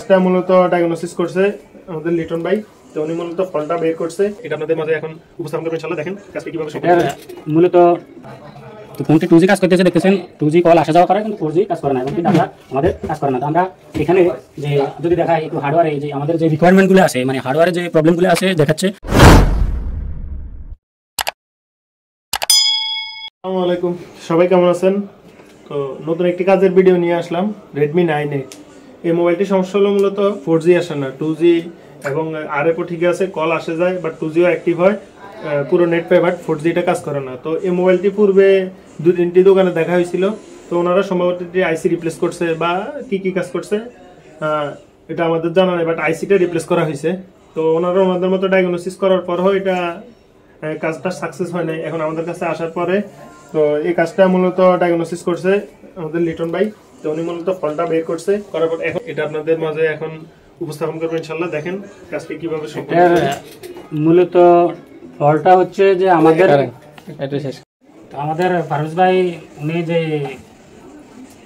কাজটা মূলত ডায়াগনোসিস করছে আমাদের লিটন ভাই। তো উনি মূলত ফলটা বের করছে, এটা আপনাদের মাঝে এখন উপস্থাপন করবেন ইনশাআল্লাহ। দেখেন কাজটা কিভাবে মূলত তো ফোনটি 2G কাজ করতেছে, দেখতেছেন 2G কল আসা যাওয়া করে কিন্তু 4G কাজ করে না, এবং ডাটা আমাদের কাজ করে না। তো আমরা এখানে যে যদি দেখাই একটু হার্ডওয়্যারে যে আমাদের যে রিকোয়ারমেন্টগুলো আছে, মানে হার্ডওয়্যারে যে প্রবলেমগুলো আছে দেখাচ্ছে। আসসালামু আলাইকুম, সবাই কেমন আছেন? তো নতুন একটি কাজের ভিডিও নিয়ে আসলাম। Redmi 9A এই মোবাইলটির সমস্যা হলো মূলত 4G আসে না, 2G এবং RF ঠিক আছে, কল আসে যায়, বাট 2Gও অ্যাক্টিভ হয়, পুরো নেট পায়, বাট 4G এটা কাজ করে না। তো এই মোবাইলটি পূর্বে 2-3টি দোকানে দেখা হয়েছিল, তো ওনারা সম্ভবত আইসি রিপ্লেস করছে বা কি কাজ করছে এটা আমাদের জানা নেই, বাট আইসিটা রিপ্লেস করা হয়েছে। তো ওনারা ওনাদের মতো ডায়াগনোসিস করার পরও এটা কাজটা সাকসেস হয় নাই। এখন আমাদের কাছে আসার পরে তো এই কাজটা মূলত ডায়াগনোসিস করছে আমাদের লিটন ভাই। তো উনি মূলত ফলটা বের করছে, করার পর এখন এটা আপনাদের মাঝে এখন উপস্থাপন করবেন ইনশাআল্লাহ। দেখেন কাজটি কিভাবে সম্পন্ন হয়। মূলত ফলটা হচ্ছে যে আমাদের ফারুজ ভাই উনি যে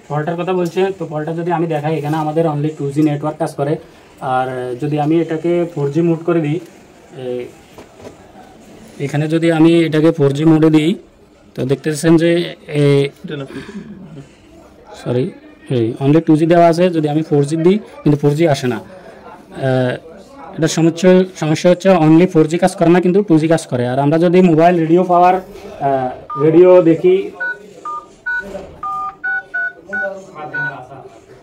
ফলটার কথা বলছে, তো ফলটা যদি আমি দেখাই, এখানে আমাদের অনলি 2G নেটওয়ার্ক কাজ করে। আর যদি আমি এটাকে 4G মুড করে দিই, এখানে যদি আমি এটাকে 4G মোডে দিই, তো দেখতেছেন যে সরি অনলি 2G দেওয়া আছে। যদি আমি 4G দিই কিন্তু 4G আসে না। এটার সমস্যা হচ্ছে অনলি 4G কাজ করে না, কিন্তু 2G কাজ করে। আর আমরা যদি মোবাইল রেডিও পাওয়ার রেডিও দেখি,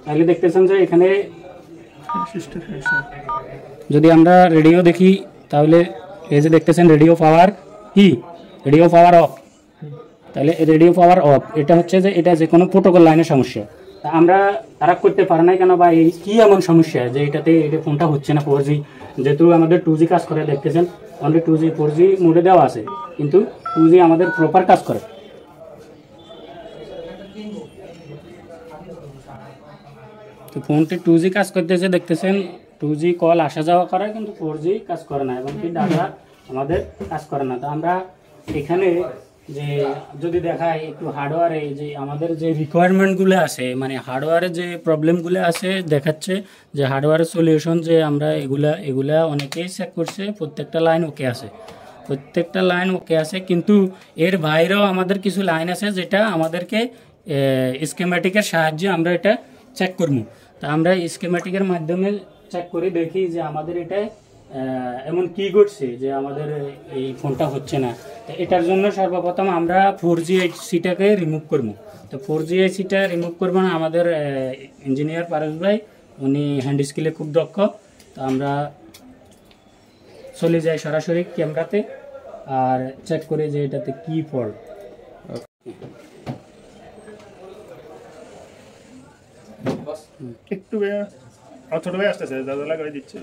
তাহলে দেখতেছেন যে এখানে যদি আমরা রেডিও দেখি, তাহলে এই যে দেখতেছেন রেডিও পাওয়ার কি, রেডিও পাওয়ার অফ। তাহলে রেডিও পাওয়ার অফ, এটা হচ্ছে যে এটা যে কোনো প্রোটোকল লাইনের সমস্যা। আমরা তারা করতে পারে না কেন, বা এই কি এমন সমস্যা যে এটা ফোনটা হচ্ছে না 4G, যেহেতু আমাদের 2G কাজ করে। দেখতেছেন অনলি 2G 4G মোডে দেওয়া আছে, কিন্তু 2G আমাদের প্রপার কাজ করে। তো ফোনটি 2G কাজ করতেছে, দেখতেছেন 2G কল আসা যাওয়া করে কিন্তু 4G কাজ করে না, এবং কি ডাটা আমাদের কাজ করে না। তো আমরা এখানে যে যদি দেখাই একটু হার্ডওয়্যারে যে আমাদের যে রিকোয়ারমেন্টগুলো আছে, মানে হার্ডওয়্যারের যে প্রবলেমগুলো আছে দেখাচ্ছে, যে হার্ডওয়্যারের সলিউশন যে আমরা এগুলা অনেকেই চেক করছে, প্রত্যেকটা লাইন ওকে আছে, কিন্তু এর বাইরেও আমাদের কিছু লাইন আছে যেটা আমাদেরকে স্কিমেটিকের সাহায্যে আমরা এটা চেক করবো। তা আমরা স্কিমেটিকের মাধ্যমে চেক করে দেখি যে আমাদের এটায় এমন কি ঘটছে যে আমাদের এই ফোনটা হচ্ছে না। তো এটার জন্য সর্বপ্রথম আমরা 4G আইসিটাকে রিমুভ করবো। তো 4G আইসিটা রিমুভ করবো না, আমাদের ইঞ্জিনিয়ার পারস ভাই উনি হ্যান্ড স্কিলে খুব দক্ষ। তো আমরা চলে যাই সরাসরি ক্যামেরাতে আর চেক করি যে এটাতে কি ফল্ট। একটু ছোট ভাই আসতেছে, দাদা লাগাই দিচ্ছে,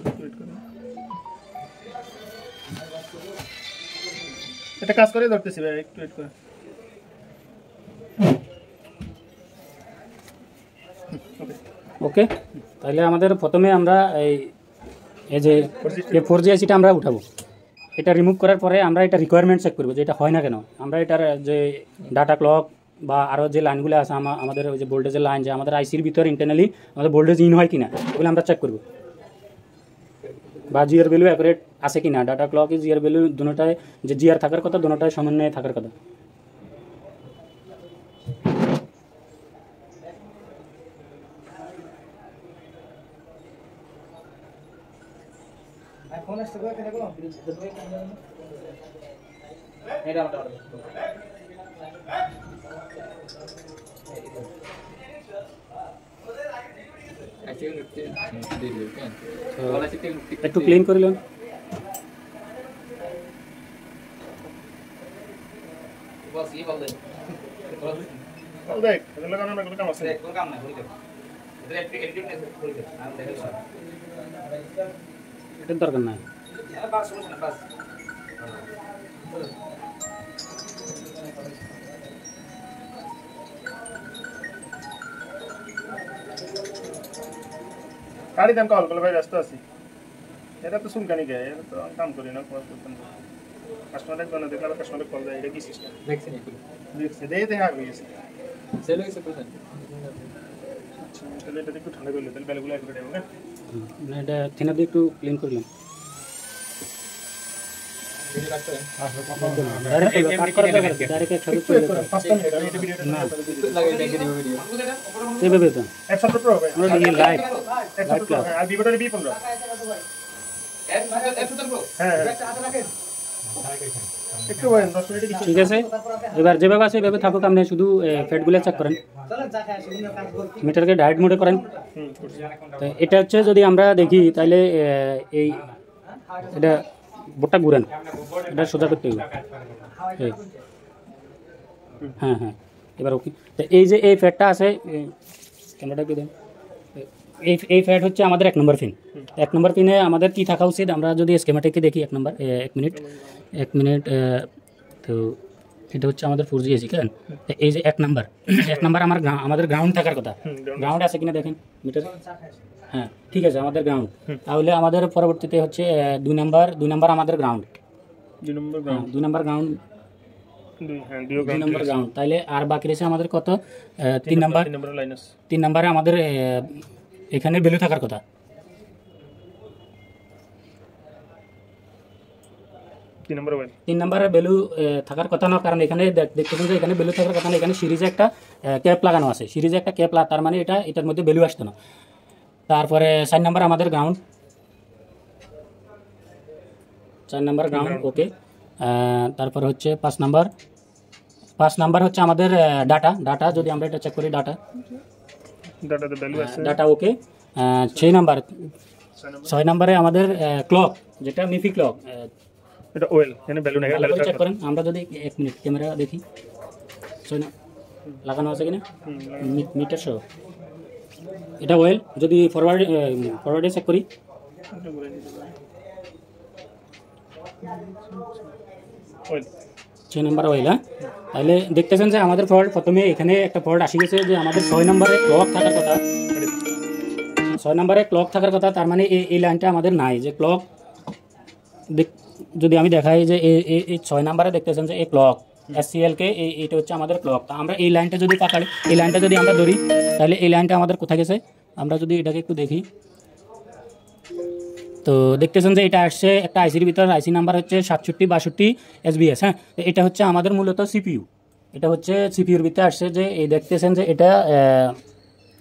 এটা কাজ করে ধরতেছি ভাই, একটু ওয়েট করে। ওকে, তাহলে আমাদের প্রথমে আমরা এই যে 4G আইসিটা আমরা উঠাবো। এটা রিমুভ করার পরে আমরা এটা রিকোয়ারমেন্ট চেক করবো যে এটা হয় না কেন। আমরা এটার যে ডাটা ক্লক বা আরও যে লাইনগুলো আছে, আমাদের ওই যে ভোল্টেজের লাইন, যে আমাদের আইসির ভিতরে ইন্টারনালি আমাদের ভোল্টেজ ইন হয় কিনা, এগুলো আমরা চেক করবো। বা জিআর ভ্যালু অ্যাকুরেট আছে কিনা, ডাটা ক্লক জিআর ভ্যালু দুটোটায় যে জিআর থাকার কথা, দুটোটায় সমন্বয়ে থাকার কথা। একটু ক্লিন করিলেন। এটার দরকার নাই। গাড়ি দেন, কল করলে ভাই ব্যস্ত আছি। এটা তো শুনকানি গে, এটা তো কাম করি না, কাস্টমারের জন্য দেখলে আবার কাস্টমারের কল দেয়, এটা কি সিস্টেম দেখছি দেখে আগে গেছে সেল হয়েছে। আচ্ছা, তাহলে এটা একটু ঠান্ডা করলে তাহলে বেলগুলো একটু দেবো না। মানে এটা থিনার দিয়ে একটু ক্লিন করলাম ডাইরেক্ট একসাথে চলে যেতে হবে। না এভাবে তো আমরা দেখি লাইভ ক্লাস আর ভিভোটার B15 হ্যাঁ একটু বলেন 10 মিনিটে কিছু ঠিক আছে। এবার যেভাবে আছে এভাবে থাকুক, আপনি শুধু ফ্যাটগুলো চেক করেন, মিটারকে ডায়েট মোডে করেন। তো এটা হচ্ছে যদি আমরা দেখি তাহলে এই এটা বোর্ডটা ঘুরেন, এটা সোজা করতে হবে। এই হ্যাঁ হ্যাঁ এবার ওকে। তো এই যে এই ফ্যাটটা আছে, ক্যামেরাটা কি দেন, এই ফ্যাট হচ্ছে আমাদের 1 নম্বর পিন। 1 নম্বর পিনে আমাদের কি থাকা উচিত, আমরা যদি স্কেমাটিকে দেখি 1 নম্বর, 1 মিনিট তো এটা হচ্ছে আমাদের 4G এসি কেন, এই যে 1 নম্বর 1 নম্বর আমাদের গ্রাউন্ড থাকার কথা, গ্রাউন্ড আছে কিনা দেখেন মিটার। হ্যাঁ ঠিক আছে, আমাদের গ্রাউন্ড। তাহলে আমাদের পরবর্তীতে হচ্ছে 2 নম্বর আমাদের গ্রাউন্ড, 2 নম্বর গ্রাউন্ড, 2 নম্বর গ্রাউন্ড। তাহলে আর বাকি রয়েছে আমাদের কত, 3 নম্বর। 3 নম্বরে আমাদের এখানে ভ্যালু থাকার কথা। 3 নম্বরে ভ্যালু থাকার কথা না, কারণ এখানে দেখতেছেন যে এখানে ভ্যালু থাকার কথা না, এখানে সিরিজে একটা ক্যাপ লাগানো আছে, সিরিজে একটা ক্যাপ, তার মানে এটার মধ্যে ভ্যালু আসতো না। তারপরে 4 নম্বর আমাদের গ্রাউন্ড, 4 নম্বর গ্রাউন্ড ওকে। তারপরে হচ্ছে 5 নাম্বার হচ্ছে আমাদের ডাটা যদি আমরা এটা চেক করি, ডাটা ওকে। 6 নাম্বারে আমাদের ক্লক, যেটা মিফি ক্লক, এটা ওয়েল এখানে ভ্যালু নাই, চেক করেন। আমরা যদি 1 মিনিট ক্যামেরা দেখি, লাগানো আছে কিনা মিটার সহ, এটা ওয়েল। যদি ফরওয়ার্ডে চেক করি, 6 নম্বর ওয়েল। হ্যাঁ তাহলে দেখতেছেন যে আমাদের ফল্ট প্রথমে এখানে একটা ফল্ট আসি গেছে, যে আমাদের 6 নম্বরে ক্লক থাকার কথা, 6 নম্বরে ক্লক থাকার কথা, তার মানে এই লাইনটা আমাদের নাই। যে ক্লক যদি আমি দেখাই যে এই 6 নম্বরে দেখতেছেন যে এই ক্লক SCL কে এইটা হচ্ছে আমাদের ক্লক। তা আমরা এই লাইনটা যদি পাকাড়ি, এই লাইনটা যদি আমরা ধরি, তাহলে এই লাইনটা আমাদের কোথায় গেছে, আমরা যদি এটাকে একটু দেখি, তো দেখতেছেন যে এটা আসছে একটা আইসির ভিতর, আইসি নাম্বার হচ্ছে 6762 SBS। হ্যাঁ এটা হচ্ছে আমাদের মূলত সিপিইউ, এটা হচ্ছে সিপিইউর ভিতরে আসছে। যে এই দেখতেছেন যে এটা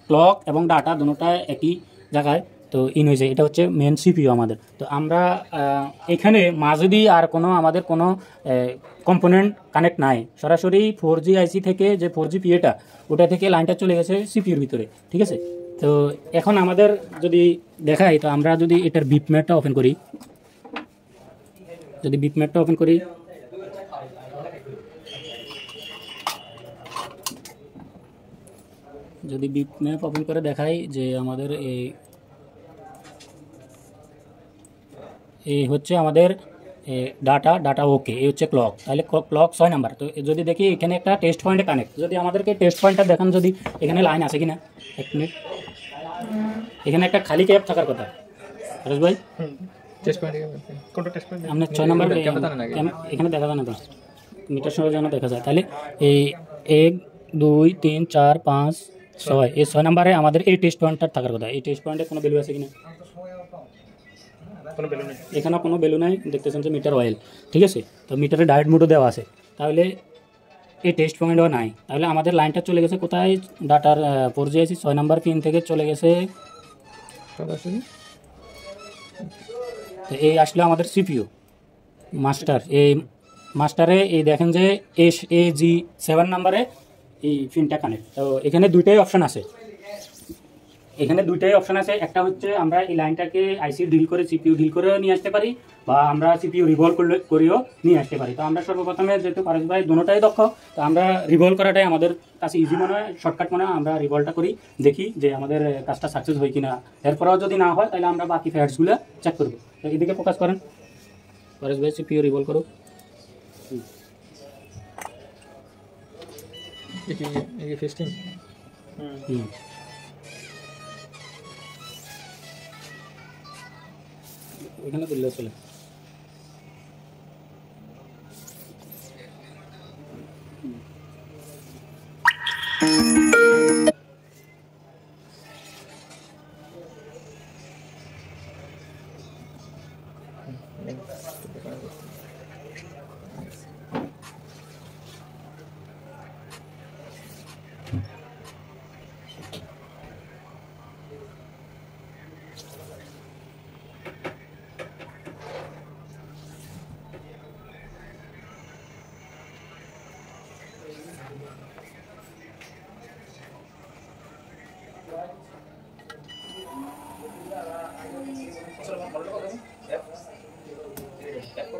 ক্লক এবং ডাটা দুটোটা একই জায়গায় তো ইন হয়েছে, এটা হচ্ছে মেন সিপিইউ আমাদের। তো আমরা এখানে মাঝে দিয়ে আর আমাদের কোনো কম্পোনেন্ট কানেক্ট নাই, সরাসরি 4G আইসি থেকে যে 4G পিএটা ওটা থেকে লাইনটা চলে গেছে সিপিইউর ভিতরে, ঠিক আছে। তো এখন আমাদের যদি দেখাই, তো আমরা যদি এটার বিপ ম্যাপটা ওপেন করি, যদি বিপ ম্যাপ ওপেন করে দেখাই, যে আমাদের এই হচ্ছে আমাদের ডাটা ওকে, এই হচ্ছে ক্লক, তাহলে ক্লক 6 নাম্বার। তো যদি দেখি এখানে একটা টেস্ট পয়েন্টে কানেক্ট, যদি আমাদেরকে টেস্ট পয়েন্টটা দেখান, যদি এখানে লাইন আছে কিনা, 1 মিনিট, এখানে একটা খালি ক্যাপ থাকার কথা হরেশ ভাই, আপনার 6 নাম্বার এখানে দেখা যায় না, তো মিটার সহ যেন দেখা যায়। তাহলে এই 1 2 3 4 5 6, এই 6 নাম্বারে আমাদের এই টেস্ট পয়েন্টটা থাকার কথা। এই টেস্ট পয়েন্টে কোনো ভ্যালু আছে কিনা, এখানে কোনো ভ্যালু নাই, দেখতেছেন যে মিটার অয়েল, ঠিক আছে। তো মিটারে ডায়েট মোডও দেওয়া আছে, তাহলে এই টেস্ট পয়েন্টও নাই। তাহলে আমাদের লাইনটা চলে গেছে কোথায়, ডাটার 4G আইসি 6 নাম্বার পিন থেকে চলে গেছে, তো এই আসলে আমাদের সিপিইউ মাস্টার। এই মাস্টারে এই দেখেন যে AG7 নাম্বারে এই পিনটা কানেক্ট। তো এখানে দুইটাই অপশন আছে, একটা হচ্ছে আমরা এই লাইনটাকে আইসি ডিল করে সিপিইউ ডিল করেও নিয়ে আসতে পারি, বা আমরা সিপিইউ রিভলভ করেও নিয়ে আসতে পারি। তো আমরা সর্বপ্রথমে যেহেতু পারস ভাই দুটোটাই দক্ষ, তো আমরা রিভলভ করাটাই আমাদের কাছে ইজি মনে হয়, শর্টকাট মনে হয়। আমরা রিভলভটা করি, দেখি যে আমাদের কাজটা সাকসেস হয় কিনা, এরপরেও যদি না হয় তাহলে আমরা বাকি ফ্যাটসগুলো চেক করবো। তো এদিকে ফোকাস করেন পারস ভাই, সিপিইউ রিভলভ করো। ওইখানে তুললে চলে।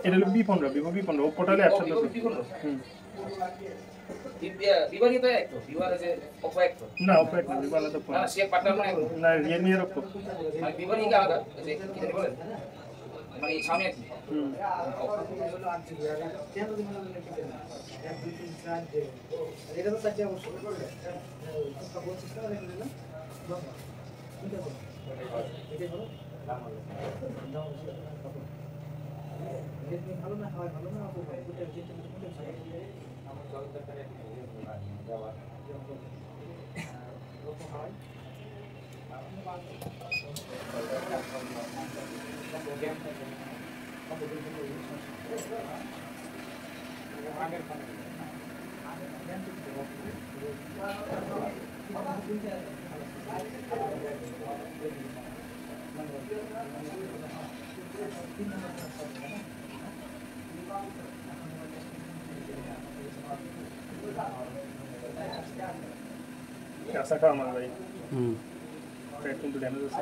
এটা হলো B15 ভিভো B15 ওপোটা হলো F15 বিভাগই তো এক তো বিভাগ আছে অপো এক তো না ওপো একটা ভিভো আলাদা ফোন না সে পার্টনার মানে না রিয়েলমি এর ওপো মানে বিভাগই কি আলাদা যে কি জানি বলেন মানে এই সামনে এক আশা করা আমার ভাই হুম পেট কিন্তু ড্যামেজ আছে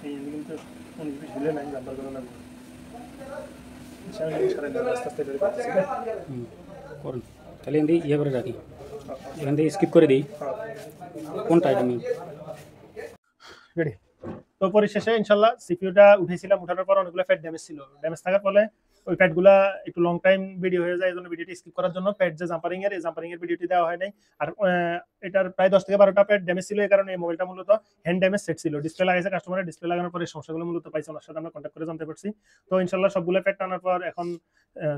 এই কিন্তু অনেক বেশি ঝুলে নাই জাম্পার করে লাগবে সামনে সারা দিন আস্তে আস্তে করে পাচ্ছি হুম করুন তাহলে এমনি ইয়ে করে রাখি এখান থেকে স্কিপ করে দিই কোনটা এটা আমি রেডি তো পরিশেষে ইনশাআল্লাহ সিপিইউটা উঠেছিলাম উঠানোর পর অনেকগুলো ফ্যাট ড্যামেজ ছিল ড্যামেজ থাকার ফলে ওই প্যাডগুলা একটু লং টাইম ভিডিও হয়ে যায়, এই জন্য ভিডিওটি স্কিপ করার জন্য প্যাড যে জাম্পারিং এর এই জাম্পারিং এর ভিডিওটি দেওয়া হয় নাই। আর এটার প্রায় 10 থেকে 12টা প্যাড ড্যামেজ ছিল, এই কারণে এই মোবাইলটা মূলত হ্যান্ড ড্যামেজ সেট ছিল। ডিসপ্লে লাগাইছে কাস্টমারের, ডিসপ্লে লাগানোর পরে সমস্যাগুলো মূলত পাইছে, ওনার সাথে আমরা কন্ট্যাক্ট করে জানতে পারছি। তো ইনশাআল্লাহ সবগুলো প্যাড টানার পর এখন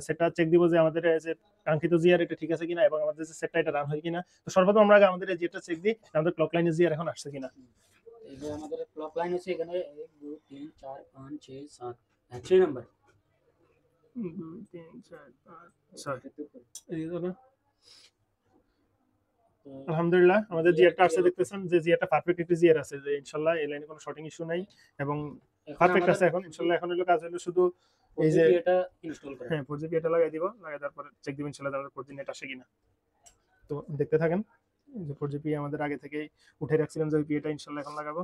সেটা চেক দিব যে আমাদের যে কাঙ্ক্ষিত জিআর এটা ঠিক আছে কিনা এবং আমাদের যে সেটটা এটা রান হয় কিনা। তো সর্বপ্রথম আমরা আমাদের এই জিআরটা চেক দিই, আমাদের ক্লক লাইনে জিআর এখন আসছে কিনা। এই যে আমাদের ক্লক লাইন আছে এখানে 1 2 3 4 5 6 7 6 নাম্বার 2 3 4 5 6 এই না। আলহামদুলিল্লাহ আমাদের জিআরটা আসছে, দেখতেছেন যে জিআরটা পারফেক্ট একটি জিআর আছে, যে ইনশাআল্লাহ এই লাইনে কোনো শর্টিং ইস্যু নাই এবং পারফেক্ট আছে। এখন ইনশাআল্লাহ এখন হলো কাজ হলো শুধু এই যে এটা ইনস্টল করা। হ্যাঁ 4GB এটা লাগাই দিব, লাগাই তারপর চেক দিব ইনশাআল্লাহ আমাদের 4G নেট আসে কিনা। তো দেখতে থাকেন, এই যে 4GB আমাদের আগে থেকেই উঠে রাখছিলাম যে ওই এটা ইনশাআল্লাহ এখন লাগাবো।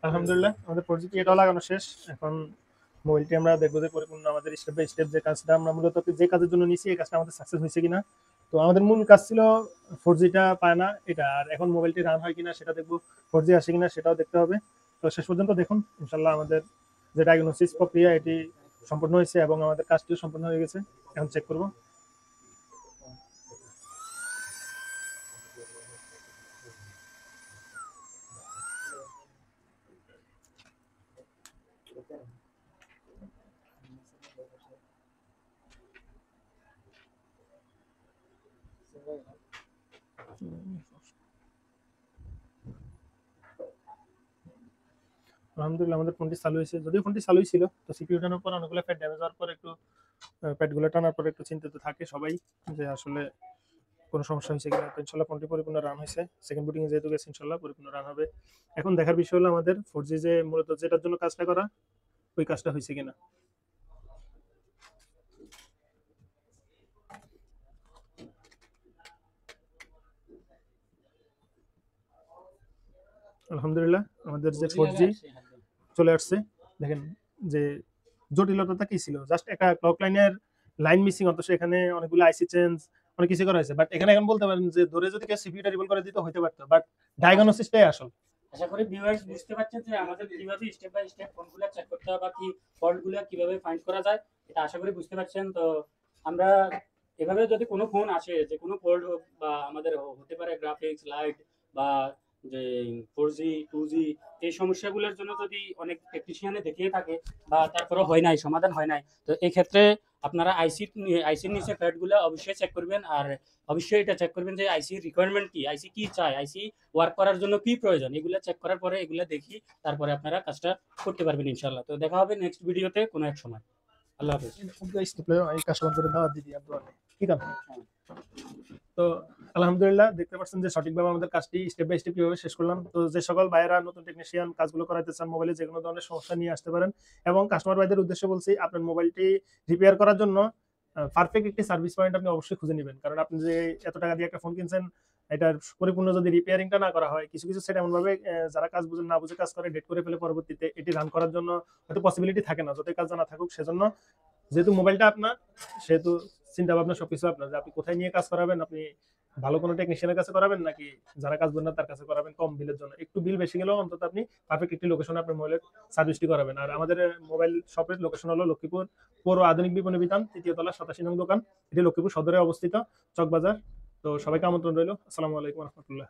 আলহামদুলিল্লাহ আমাদের 4GB এটাও লাগানো শেষ। এখন মোবাইলটি আমরা দেখবো যে পরিপূর্ণ আমাদের স্টেপ বাই স্টেপ যে কাজটা আমরা মূলত যে কাজের জন্য নিছি এই কাজটা আমাদের সাকসেস হয়েছে কিনা। তো আমাদের মূল কাজ ছিল 4Gটা পায় না এটা, আর এখন মোবাইলটি রান হয় কিনা সেটা দেখবো, 4G আসে কিনা সেটাও দেখতে হবে। তো শেষ পর্যন্ত দেখুন ইনশাআল্লাহ আমাদের যে ডায়াগনোসিস প্রক্রিয়া এটি সম্পূর্ণ হয়েছে এবং আমাদের কাজটিও সম্পূর্ণ হয়ে গেছে। এখন চেক করবো। আলহামদুলিল্লাহ আমাদের ফোনটি চালু হয়েছে, যদিও ফোনটি চালুই ছিল। তো সিপিইউ টানার পর অনেকগুলো প্যাড ড্যামেজ হওয়ার পর একটু প্যাডগুলো টানার পর একটু চিন্তিত থাকে সবাই যে আসলে কোনো সমস্যা হয়েছে কিনা। তো ইনশাল্লাহ ফোনটি পরিপূর্ণ রান হয়েছে, সেকেন্ড বুটিং এ যেহেতু গেছে ইনশাল্লাহ পরিপূর্ণ রান হবে। এখন দেখার বিষয় হলো আমাদের 4G যে মূলত যেটার জন্য কাজটা করা ওই কাজটা হয়েছে কিনা। আলহামদুলিল্লাহ আমাদের যে 4G চলে আসছে। দেখেন যে জটিলতাটা কি ছিল, জাস্ট একটা ক্লক লাইনের লাইন মিসিং, অথচ এখানে অনেকগুলো আইসি চেঞ্জ অনেক কিছু করা হয়েছে। বাট এখানে এখন বলতে পারেন যে ধরে যদি কেউ সিপিইউটা রিভল করে দিতে হইতে পারতো, বাট ডায়াগনোসিসটাই আসল। আশা করি ভিউয়ার্স বুঝতে পারছেন যে আমাদের কিভাবে স্টেপ বাই স্টেপ ফোনগুলো চেক করতে হবে বা কি ফল্টগুলো কিভাবে ফাইন্ড করা যায়, এটা আশা করি বুঝতে পারছেন। তো আমরা এভাবে যদি কোনো ফোন আসে যে কোনো ফল্ট হোক বা আমাদের হতে পারে গ্রাফিক্স লাইট বা যে 4G 2G, এই সমস্যাগুলোর জন্য যদি অনেক টেকনিশিয়ানে দেখিয়ে থাকে বা তারপরে হয় নাই, সমাধান হয় নাই, তো এই ক্ষেত্রে আপনারা আইসির নিচে ফ্যাটগুলো অবশ্যই চেক করবেন। আর অবশ্যই এটা চেক করবেন যে আইসির রিকোয়ারমেন্ট কি, আইসি কি চায়, আইসি ওয়ার্ক করার জন্য কি প্রয়োজন, এগুলো চেক করার পরে এগুলো দেখি তারপরে আপনারা কাজটা করতে পারবেন ইনশাল্লাহ। তো দেখা হবে নেক্সট ভিডিওতে কোনো এক সময়। আল্লাহ হাফেজ। এই কাস্টমার করে দাওয়াত দিদি আপনার ঠিক আছে। তো আলহামদুলিল্লাহ দেখতে পাচ্ছেন যে সঠিকভাবে আমাদের কাজটি স্টেপ বাই স্টেপ কিভাবে শেষ করলাম। তো যে সকল ভাইয়েরা নতুন টেকনিশিয়ান কাজগুলো করাইতে চান, মোবাইলে যে কোনো ধরনের সমস্যা নিয়ে আসতে পারেন। এবং কাস্টমার ভাইদের উদ্দেশ্যে বলছি, আপনার মোবাইলটি রিপেয়ার করার জন্য পারফেক্ট একটি সার্ভিস পয়েন্ট আপনি অবশ্যই খুঁজে নেবেন। কারণ আপনি যে এত টাকা দিয়ে একটা ফোন কিনছেন, এটার পরিপূর্ণ যদি রিপেয়ারিংটা না করা হয়, কিছু কিছু সেট এমন ভাবে যারা কাজ বুঝে না বুঝে কাজ করে ডেট করে ফেলে, পরবর্তীতে এটি রান করার জন্য হয়তো পসিবিলিটি থাকে না, যতই কাজ জানা থাকুক। সেজন্য যেহেতু মোবাইলটা আপনার, সেহেতু চিন্তা ভাবনা সবকিছু আপনার, যে আপনি কোথায় নিয়ে কাজ করাবেন, আপনি ভালো কোনো টেকনিশিয়ানের কাছে করাবেন নাকি যারা কাজ বোঝেন না তার কাছে করাবেন কম বিলের জন্য। একটু বিল বেশি গেলেও অন্তত আপনি পারফেক্ট একটি লোকেশনে আপনার মোবাইলের সার্ভিসটি করাবেন। আর আমাদের মোবাইল শপের লোকেশন হলো লক্ষ্মীপুর পৌর আধুনিক বিপণী বিতান, ৩য় তলা, 87 নং দোকান। এটি লক্ষ্মীপুর সদরে অবস্থিত, চকবাজার। তো সবাইকে আমন্ত্রণ রইল। আসসালামু আলাইকুম রহমতুল্লাহ।